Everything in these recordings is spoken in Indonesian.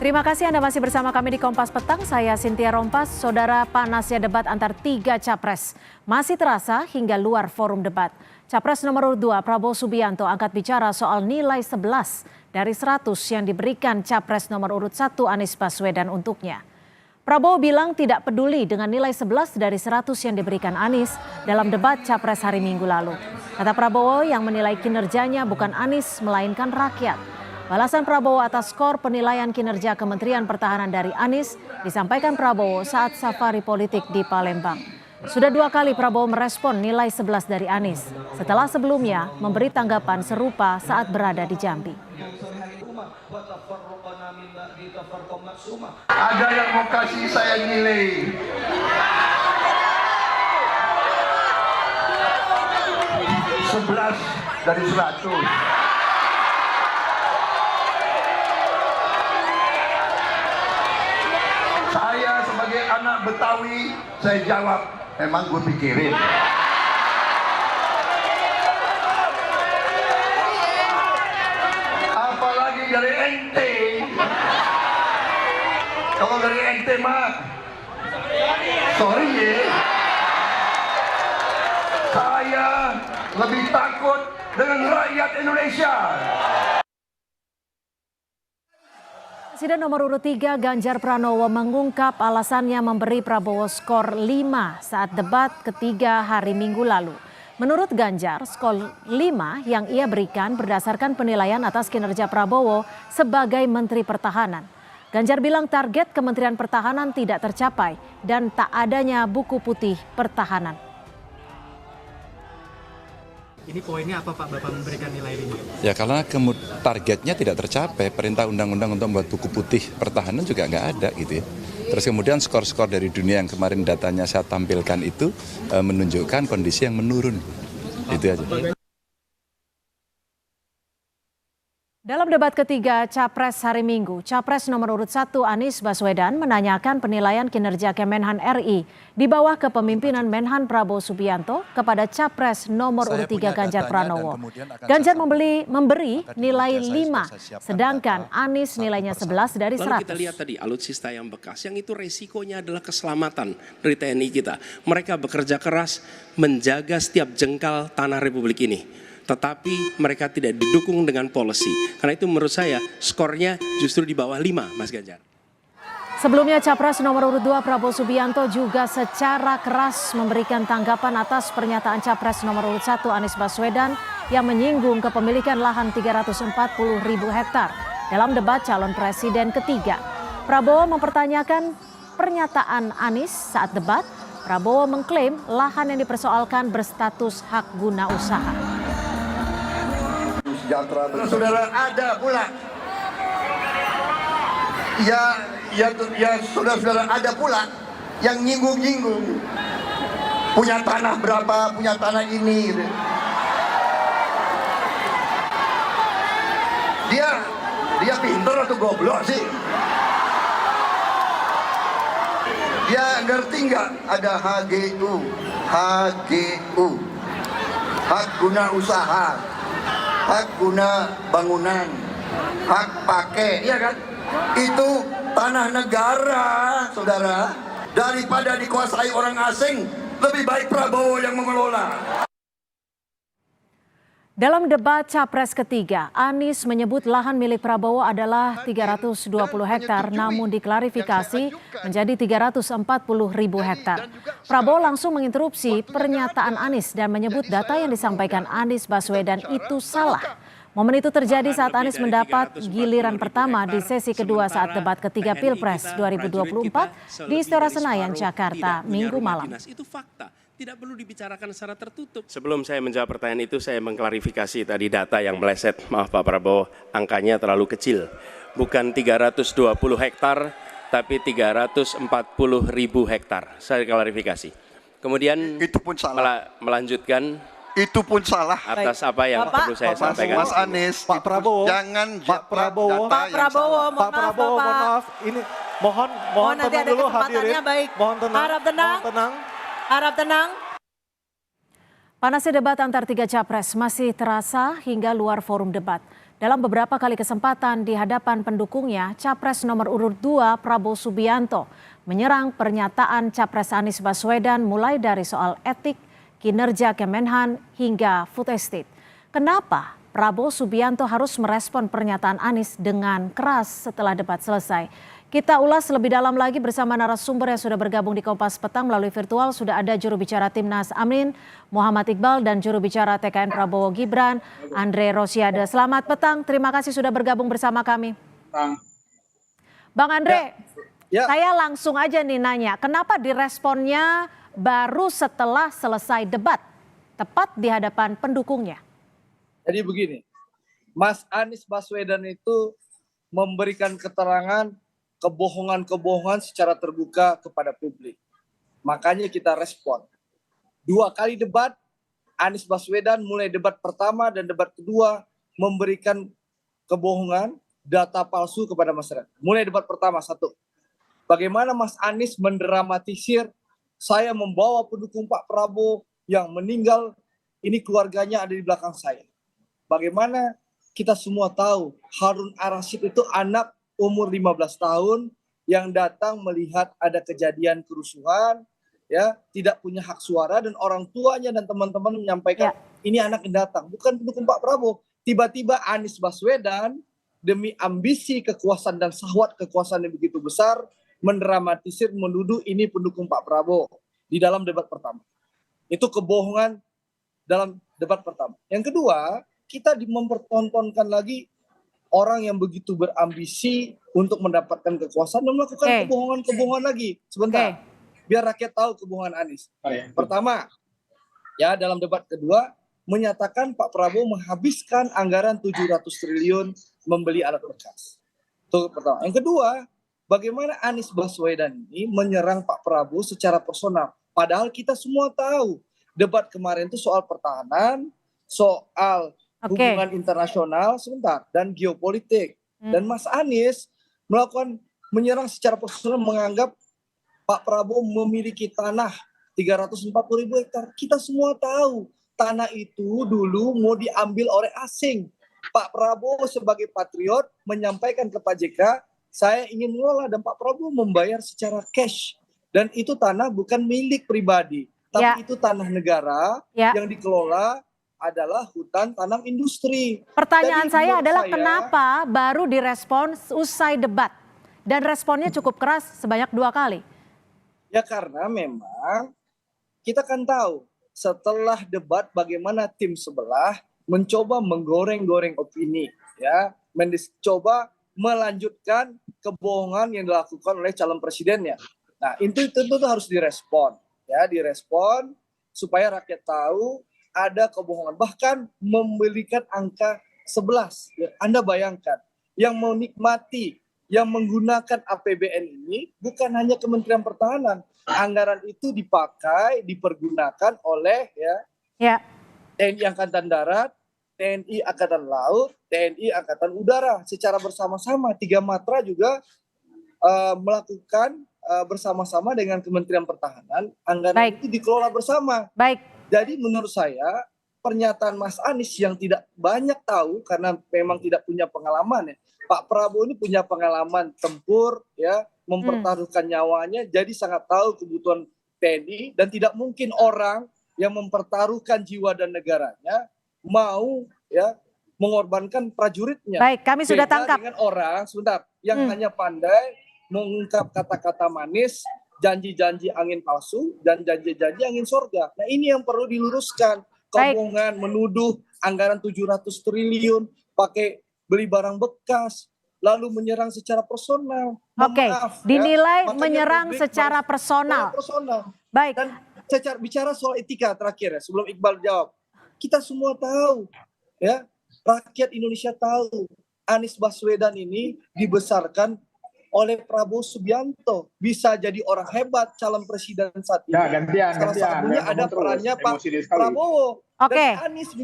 Terima kasih Anda masih bersama kami di Kompas Petang. Saya Cynthia Rompas. Saudara, panasnya debat antar 3 capres masih terasa hingga luar forum debat. Capres nomor 2 Prabowo Subianto angkat bicara soal nilai 11 dari 100 yang diberikan capres nomor urut 1 Anies Baswedan untuknya. Prabowo bilang tidak peduli dengan nilai 11 dari 100 yang diberikan Anies dalam debat capres hari Minggu lalu. Kata Prabowo, yang menilai kinerjanya bukan Anies melainkan rakyat. Balasan Prabowo atas skor penilaian kinerja Kementerian Pertahanan dari Anies disampaikan Prabowo saat safari politik di Palembang. Sudah 2 kali Prabowo merespon nilai 11 dari Anies, setelah sebelumnya memberi tanggapan serupa saat berada di Jambi. Ada yang mau kasih saya nilai 11 dari 100. Saya sebagai anak Betawi, saya jawab, emang gue pikirin. Apalagi dari ente. Kalau dari ente mah, sorry ya. Saya lebih takut dengan rakyat Indonesia. Presiden nomor urut 3 Ganjar Pranowo mengungkap alasannya memberi Prabowo skor 5 saat debat ketiga hari Minggu lalu. Menurut Ganjar, skor 5 yang ia berikan berdasarkan penilaian atas kinerja Prabowo sebagai Menteri Pertahanan. Ganjar bilang target Kementerian Pertahanan tidak tercapai dan tak adanya buku putih pertahanan. Ini poinnya apa Pak Bapak memberikan nilai 5? Ya karena targetnya tidak tercapai, perintah undang-undang untuk membuat buku putih pertahanan juga nggak ada gitu ya. Terus kemudian skor-skor dari dunia yang kemarin datanya saya tampilkan itu menunjukkan kondisi yang menurun. Itu aja. Dalam debat ketiga Capres hari Minggu, Capres nomor urut 1 Anies Baswedan menanyakan penilaian kinerja Kemenhan RI di bawah kepemimpinan Menhan Prabowo Subianto kepada Capres nomor urut 3 Ganjar Pranowo. Ganjar memberi nilai 5, sedangkan Anies nilainya 11 dari 100. Lalu kita lihat tadi alutsista yang bekas, yang itu resikonya adalah keselamatan dari TNI kita. Mereka bekerja keras menjaga setiap jengkal tanah Republik ini. Tetapi mereka tidak didukung dengan policy. Karena itu menurut saya skornya justru di bawah 5, Mas Ganjar. Sebelumnya Capres nomor urut 2 Prabowo Subianto juga secara keras memberikan tanggapan atas pernyataan Capres nomor urut 1 Anies Baswedan yang menyinggung kepemilikan lahan 340.000 hektar dalam debat calon presiden ketiga. Prabowo mempertanyakan pernyataan Anies saat debat. Prabowo mengklaim lahan yang dipersoalkan berstatus hak guna usaha. Saudara ada pula. Ya saudara ada pula yang nyinggung-nyinggung. Punya tanah berapa, punya tanah ini gitu. Dia pinter atau goblok sih? Dia ngerti nggak ada HGU, hak guna usaha, hak guna bangunan, hak pakai, ya kan? Itu tanah negara, saudara. Daripada dikuasai orang asing, lebih baik Prabowo yang mengelola. Dalam debat Capres ketiga, Anies menyebut lahan milik Prabowo adalah 320 hektar, namun diklarifikasi menjadi 340.000 hektar. Prabowo langsung menginterupsi pernyataan Anies dan menyebut data yang disampaikan Anies Baswedan itu salah. Momen itu terjadi saat Anies mendapat giliran pertama di sesi kedua saat debat ketiga Pilpres 2024 di Istora Senayan, Jakarta, Minggu malam. Itu fakta. Tidak perlu dibicarakan secara tertutup. Sebelum saya menjawab pertanyaan itu, saya mengklarifikasi tadi data yang meleset. Maaf Pak Prabowo, angkanya terlalu kecil. Bukan 320 hektar, tapi 340.000 hektar. Saya klarifikasi. Kemudian Itu pun salah. melanjutkan. Itu pun salah. Atas apa yang perlu saya sampaikan. Mas Anies, Pak Prabowo, jangan Pak Prabowo, Pak Prabowo, Pak Prabowo, mohon maaf. Ini mohon nanti tenang ada dulu kesempatannya, hadirin. baik. Mohon tenang. Harap tenang. Mohon tenang. Harap tenang. Panasnya debat antar 3 capres masih terasa hingga luar forum debat. Dalam beberapa kali kesempatan di hadapan pendukungnya, Capres nomor urut 2 Prabowo Subianto menyerang pernyataan Capres Anies Baswedan mulai dari soal etik, kinerja Kemenhan hingga food estate. Kenapa Prabowo Subianto harus merespon pernyataan Anies dengan keras setelah debat selesai? Kita ulas lebih dalam lagi bersama narasumber yang sudah bergabung di Kompas Petang melalui virtual. Sudah ada juru bicara Timnas Amin, Muhammad Iqbal, dan juru bicara TKN Prabowo Gibran, Andre Rosiade. Selamat petang, terima kasih sudah bergabung bersama kami. Bang Andre, saya langsung aja nih nanya, kenapa diresponnya baru setelah selesai debat, tepat di hadapan pendukungnya? Jadi begini, Mas Anies Baswedan itu memberikan keterangan kebohongan-kebohongan secara terbuka kepada publik. Makanya kita respon. 2 kali debat, Anies Baswedan mulai debat pertama dan debat kedua memberikan kebohongan, data palsu kepada masyarakat. Mulai debat pertama, 1. Bagaimana Mas Anies mendramatisir saya membawa pendukung Pak Prabowo yang meninggal, ini keluarganya ada di belakang saya. Bagaimana kita semua tahu Harun Ar-Rasyid itu anak umur 15 tahun yang datang melihat ada kejadian kerusuhan, ya, tidak punya hak suara, dan orang tuanya dan teman-teman menyampaikan ini anak yang datang, bukan pendukung Pak Prabowo. Tiba-tiba Anies Baswedan demi ambisi kekuasaan dan syahwat kekuasaan yang begitu besar mendramatisir, menuduh ini pendukung Pak Prabowo di dalam debat pertama. Itu kebohongan dalam debat pertama. Yang kedua, kita mempertontonkan lagi orang yang begitu berambisi untuk mendapatkan kekuasaan dan melakukan kebohongan-kebohongan lagi. Sebentar, biar rakyat tahu kebohongan Anies. Pertama, ya, dalam debat kedua menyatakan Pak Prabowo menghabiskan anggaran 700 triliun membeli alat bekas. Itu pertama. Yang kedua, bagaimana Anies Baswedan ini menyerang Pak Prabowo secara personal. Padahal kita semua tahu debat kemarin itu soal pertahanan, soal hubungan internasional sebentar dan geopolitik. Dan Mas Anies menyerang secara personal, menganggap Pak Prabowo memiliki tanah 340.000 hektar. Kita semua tahu tanah itu dulu mau diambil oleh asing. Pak Prabowo sebagai patriot menyampaikan ke Pak JK, saya ingin mengelola, dan Pak Prabowo membayar secara cash. Dan itu tanah bukan milik pribadi, tapi itu tanah negara yang dikelola adalah hutan tanam industri. Pertanyaan saya adalah kenapa baru direspon usai debat dan responnya cukup keras sebanyak 2 kali? Ya karena memang kita kan tahu setelah debat bagaimana tim sebelah mencoba menggoreng-goreng opini, ya, mencoba melanjutkan kebohongan yang dilakukan oleh calon presidennya. Nah, itu tentu harus direspon, ya, direspon supaya rakyat tahu ada kebohongan, bahkan memberikan angka 11. Ya, Anda bayangkan, yang menikmati, yang menggunakan APBN ini bukan hanya Kementerian Pertahanan. Anggaran itu dipergunakan oleh TNI Angkatan Darat, TNI Angkatan Laut, TNI Angkatan Udara secara bersama-sama. 3 matra juga melakukan bersama-sama dengan Kementerian Pertahanan. Anggaran itu dikelola bersama. Jadi menurut saya pernyataan Mas Anies yang tidak banyak tahu karena memang tidak punya pengalaman, ya. Pak Prabowo ini punya pengalaman tempur, ya, mempertaruhkan nyawanya, jadi sangat tahu kebutuhan TNI, dan tidak mungkin orang yang mempertaruhkan jiwa dan negaranya mau, ya, mengorbankan prajuritnya. Baik, kami sudah tangkap. Dengan orang yang hanya pandai mengungkap kata-kata manis, janji-janji angin palsu, dan janji-janji angin sorga. Nah, ini yang perlu diluruskan. Kebohongan, menuduh anggaran 700 triliun pakai beli barang bekas, lalu menyerang secara personal. Dinilai menyerang secara personal. Baik. Dan bicara soal etika terakhir, ya, sebelum Iqbal jawab. Kita semua tahu, ya, rakyat Indonesia tahu Anies Baswedan ini dibesarkan oleh Prabowo Subianto, bisa jadi orang hebat calon presiden saat ini. Salah satunya ada perannya Pak Prabowo.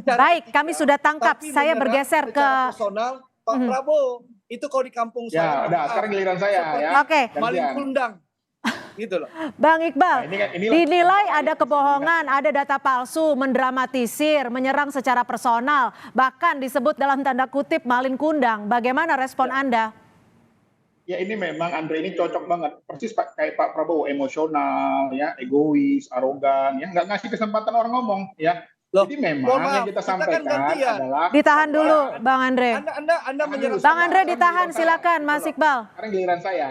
Baik, kami sudah tangkap. Saya bergeser ke personal Pak Prabowo. Itu kalau di kampung saya. Sekarang giliran saya, ya. Maling kundang. gitu loh. Bang Iqbal, inilah- dinilai ada kebohongan, ada data palsu, mendramatisir, menyerang secara personal, bahkan disebut dalam tanda kutip malin kundang. Bagaimana respon Anda? Ya ini memang Andre ini cocok banget, persis kayak Pak Prabowo, emosional, ya, egois, arogan, ya, nggak ngasih kesempatan orang ngomong, ya. Loh, Jadi memang mohon maaf, yang kita kita kan sampaikan gantian. adalah Ditahan dulu, Bang Andre. Anda menyerang. Bang Andre ditahan, silakan, Mas Iqbal. sekarang giliran saya,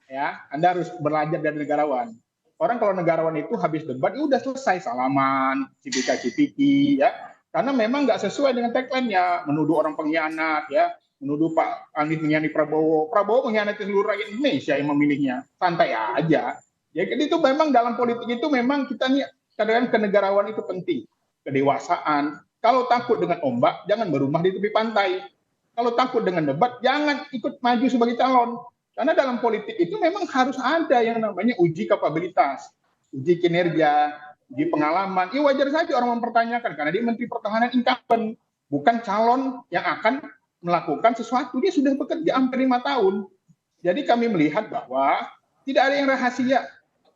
ya. Anda harus belajar dari negarawan. Orang kalau negarawan itu habis debat, ya udah selesai, salaman, cipika-cipiki, ya. Karena memang nggak sesuai dengan tagline-nya, menuduh orang pengkhianat, ya. Menuduh Pak Anies mengkhianati Prabowo. Prabowo mengkhianati seluruh rakyat Indonesia yang memilihnya. Santai aja. Ya, jadi itu memang dalam politik itu memang kita nih kadang-kadang kenegarawan itu penting. Kedewasaan. Kalau takut dengan ombak, jangan berumah di tepi pantai. Kalau takut dengan debat, jangan ikut maju sebagai calon. Karena dalam politik itu memang harus ada yang namanya uji kapabilitas, uji kinerja, uji pengalaman. Ya wajar saja orang mempertanyakan, karena dia Menteri Pertahanan incumbent, bukan calon yang akan melakukan sesuatu. Dia sudah bekerja hampir 5 tahun. Jadi kami melihat bahwa tidak ada yang rahasia.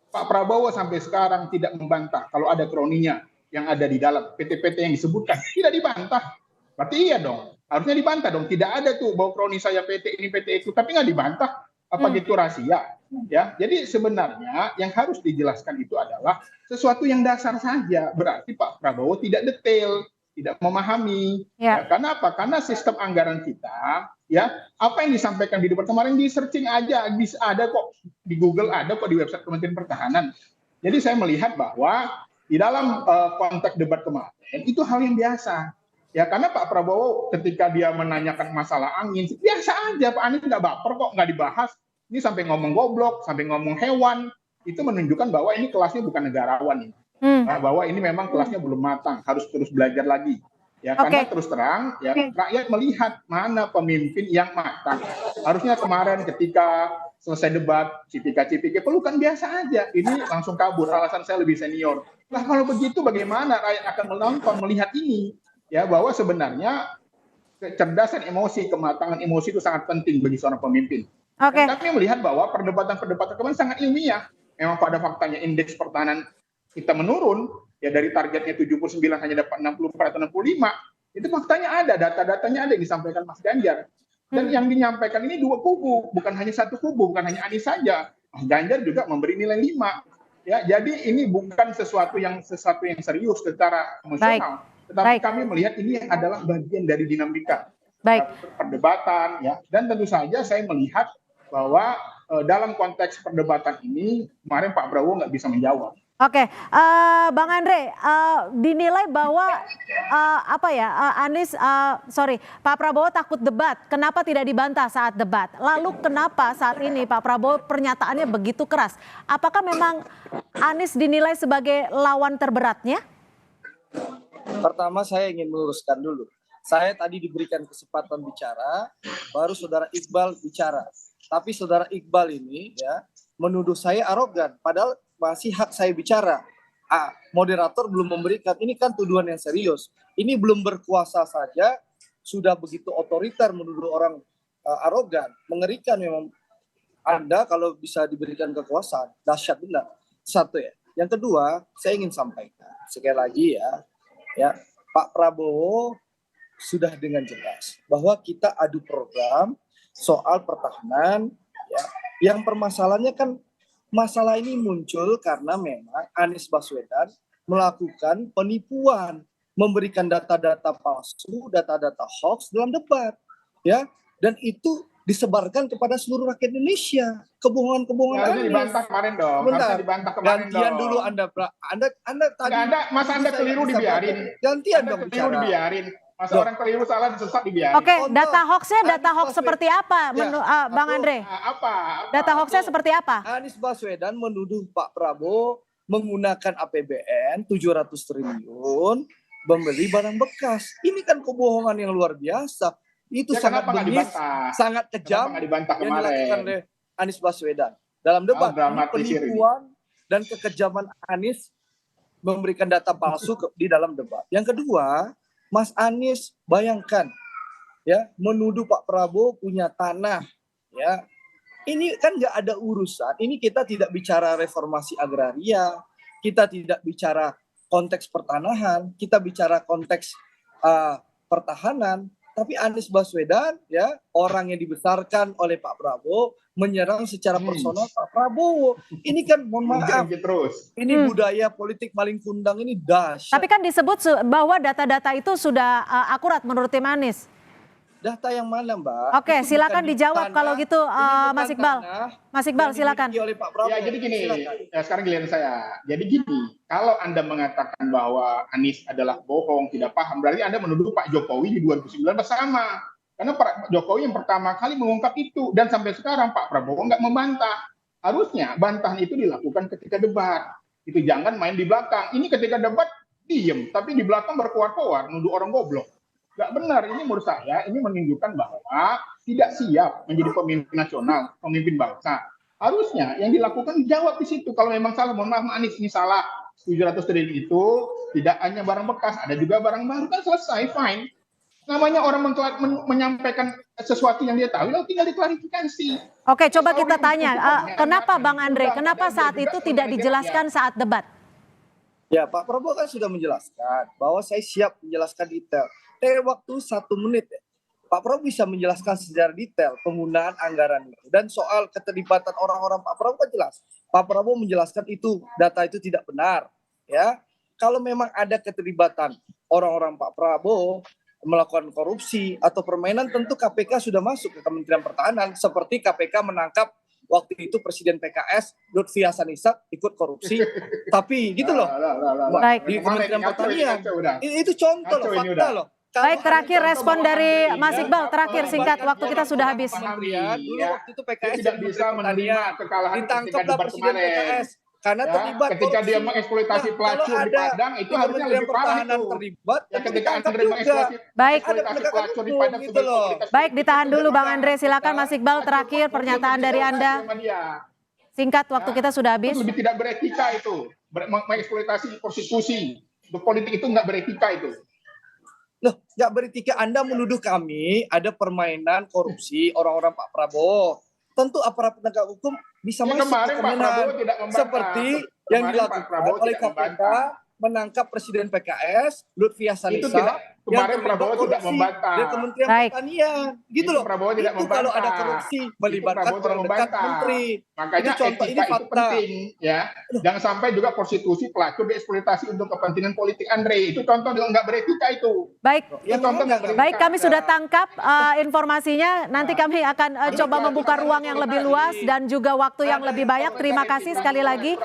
Pak Prabowo sampai sekarang tidak membantah kalau ada kroninya yang ada di dalam PT-PT yang disebutkan. Tidak dibantah. Berarti iya dong. Harusnya dibantah dong. Tidak ada tuh bahwa kroni saya PT ini, PT itu. Tapi nggak dibantah. Apa gitu rahasia? Ya, jadi sebenarnya yang harus dijelaskan itu adalah sesuatu yang dasar saja. Berarti Pak Prabowo tidak detail, tidak memahami. Ya. Karena apa? Karena sistem anggaran kita, ya, apa yang disampaikan di debat kemarin di searching aja, ada kok di Google, ada kok di website Kementerian Pertahanan. Jadi saya melihat bahwa di dalam konteks debat kemarin itu hal yang biasa. Ya, karena Pak Prabowo ketika dia menanyakan masalah angin, biasa aja, Pak Anies nggak baper kok, nggak dibahas. Ini sampai ngomong goblok, sampai ngomong hewan, itu menunjukkan bahwa ini kelasnya bukan negarawan. Nah, bahwa ini memang kelasnya belum matang, harus terus belajar lagi. Ya, karena terus terang, ya, rakyat melihat mana pemimpin yang matang. Harusnya kemarin ketika selesai debat, cipika-cipiki, pelukan biasa aja. Ini langsung kabur, alasan saya lebih senior. Nah, kalau begitu bagaimana rakyat akan menonton, melihat ini? Ya, bahwa sebenarnya kecerdasan emosi, kematangan emosi itu sangat penting bagi seorang pemimpin. Dan kami melihat bahwa perdebatan-perdebatan kemarin sangat ilmiah. Memang pada faktanya indeks pertahanan kita menurun, ya dari targetnya 79 hanya dapat 64 atau 65. Itu faktanya ada, data-datanya ada yang disampaikan Mas Ganjar. Dan yang menyampaikan ini dua kubu, bukan hanya satu kubu, bukan hanya Anies saja. Mas Ganjar juga memberi nilai 5. Ya, jadi ini bukan sesuatu yang serius secara emosional. Tetapi kami melihat ini adalah bagian dari dinamika perdebatan, ya. Dan tentu saja saya melihat bahwa dalam konteks perdebatan ini kemarin Pak Prabowo nggak bisa menjawab. Oke, Bang Andre, dinilai bahwa Pak Prabowo takut debat. Kenapa tidak dibantah saat debat? Lalu kenapa saat ini Pak Prabowo pernyataannya begitu keras? Apakah memang Anies dinilai sebagai lawan terberatnya? Pertama saya ingin meluruskan dulu. Saya tadi diberikan kesempatan bicara, baru saudara Iqbal bicara. Tapi saudara Iqbal ini ya menuduh saya arogan, padahal masih hak saya bicara. Moderator belum memberikan, ini kan tuduhan yang serius. Ini belum berkuasa saja, sudah begitu otoriter menuduh orang arogan. Mengerikan memang Anda kalau bisa diberikan kekuasaan, dahsyat benar. Satu ya. Yang kedua, saya ingin sampaikan sekali lagi ya Pak Prabowo sudah dengan jelas bahwa kita adu program soal pertahanan, ya. Yang permasalahannya kan masalah ini muncul karena memang Anies Baswedan melakukan penipuan, memberikan data-data palsu, data-data hoax dalam debat, ya. Dan itu disebarkan kepada seluruh rakyat Indonesia. Kebohongan-kebohongan Harusnya dibantah kemarin dong. Harusnya dibantah kemarin gantian dong. dulu Anda tadi. Masa Anda keliru dibiarin. Gantian Anda dong keliru bicara. dibiarin. Masa orang keliru salah sesat dibiarin. Oke, data hoaxnya data hoax seperti apa, Bang Andre? Apa? Data hoaxnya seperti apa? Anies Baswedan menuduh Pak Prabowo menggunakan APBN 700 triliun membeli barang bekas. Ini kan kebohongan yang luar biasa. Itu sangat bengis, sangat kejam yang dilakukan oleh Anies Baswedan dalam debat. Ini penipuan dan kekejaman Anies memberikan data palsu di dalam debat. Yang kedua, Mas Anies bayangkan ya menuduh Pak Prabowo punya tanah ya Ini kan nggak ada urusan. Ini kita tidak bicara reformasi agraria, kita tidak bicara konteks pertanahan, kita bicara konteks pertahanan. Tapi Anies Baswedan, ya, orang yang dibesarkan oleh Pak Prabowo, menyerang secara personal Pak Prabowo. Ini kan, mohon maaf, ini budaya politik maling kundang ini dahsyat. Tapi kan disebut bahwa data-data itu sudah akurat menurut tim Anies. Data yang mana, Mbak? Oke, Itu silakan bukan dijawab tanah, kalau gitu, ini bukan Mas Iqbal. tanah Mas Iqbal, yang silakan. dimiliki oleh Pak Prabowo. Ya, jadi gini, Silakan. ya, sekarang giliran saya. Jadi gini, kalau Anda mengatakan bahwa Anies adalah bohong, tidak paham, berarti Anda menuduh Pak Jokowi di 2009 bersama. Karena Pak Jokowi yang pertama kali mengungkap itu, dan sampai sekarang Pak Prabowo nggak membantah. Harusnya bantahan itu dilakukan ketika debat. Itu jangan main di belakang. Ini ketika debat, diem, tapi di belakang berkuar-kuar, nuduh orang goblok. Nggak benar, ini menurut saya, ini menunjukkan bahwa tidak siap menjadi pemimpin nasional, pemimpin bangsa. Harusnya yang dilakukan dijawab di situ. Kalau memang salah, mohon maaf Anies, ini salah. 700 triliun itu tidak hanya barang bekas, ada juga barang baru, kan selesai, fine. Namanya orang menyampaikan sesuatu yang dia tahu, lalu tinggal diklarifikasi. Oke, coba kita tanya, kenapa Bang Andre, kenapa saat itu tidak dijelaskan saat debat? Ya, Pak Prabowo kan sudah menjelaskan bahwa saya siap menjelaskan detail. Dari waktu 1 menit, Pak Prabowo bisa menjelaskan secara detail penggunaan anggaran itu. Dan soal keterlibatan orang-orang Pak Prabowo kan jelas. Pak Prabowo menjelaskan itu, data itu tidak benar. Ya, kalau memang ada keterlibatan orang-orang Pak Prabowo melakukan korupsi atau permainan, tentu KPK sudah masuk ke Kementerian Pertahanan. Seperti KPK menangkap waktu itu Presiden PKS Lutfi Hasan Ishak ikut korupsi, tapi gitu loh. Baik. Di Kementerian Pertanian. Itu contoh loh, fakta loh. Baik, terakhir respon dari Mas Iqbal, terakhir singkat, waktu kita sudah habis. Kementerian, dulu waktu itu PKS tidak bisa menerima kekalahan ditangkaplah Presiden PKS karena terlibat ketika korupsi. dia mengeksploitasi pelacur di Padang, itu harusnya lebih parah itu. Terlibat, Ya, ketika ditangkap Andre juga. mengeksploitasi Baik. pelacur di Padang, Gitu loh. Baik, ditahan dulu Bang Andre, silakan Mas Iqbal, terakhir pernyataan dari Anda. Singkat, waktu kita sudah habis. Itu lebih tidak beretika itu, mengeksploitasi prostitusi. Politik itu nggak beretika itu. Loh, nggak beretika. Anda menuduh kami ada permainan korupsi orang-orang Pak Prabowo. Tentu aparat penegak hukum bisa masuk kemarin ke Pak permainan. Prabowo tidak membantah. Seperti Kemarin yang Pak dilakukan Prabowo oleh tidak KPK membantah. menangkap Presiden PKS Lutfi Hasan Itu Ishak tidak, kemarin Prabowo tidak membantah. dari Kementerian Baik. Pertanian. Gitu Itu loh. Prabowo tidak Itu kalau membantah. ada korupsi Itu melibatkan Prabowo tidak orang dekat membantah. menteri. Makanya Itu contoh, ini etika itu fakta. penting, ya. Jangan sampai juga prostitusi pelacur dieksploitasi untuk kepentingan politik Andre. Itu contoh nggak beretika itu. Baik, Itu contoh nggak beretika. baik, kami sudah tangkap informasinya. Nanti kami akan coba membuka ruang yang lebih luas dan juga waktu yang lebih banyak. Terima kasih sekali lagi.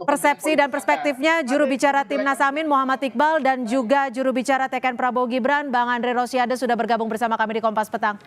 Persepsi dan perspektifnya juru bicara Timnas Amin Muhammad Iqbal dan juga juru bicara TKN Prabowo Gibran Bang Andre Rosiade sudah bergabung bersama kami di Kompas Petang.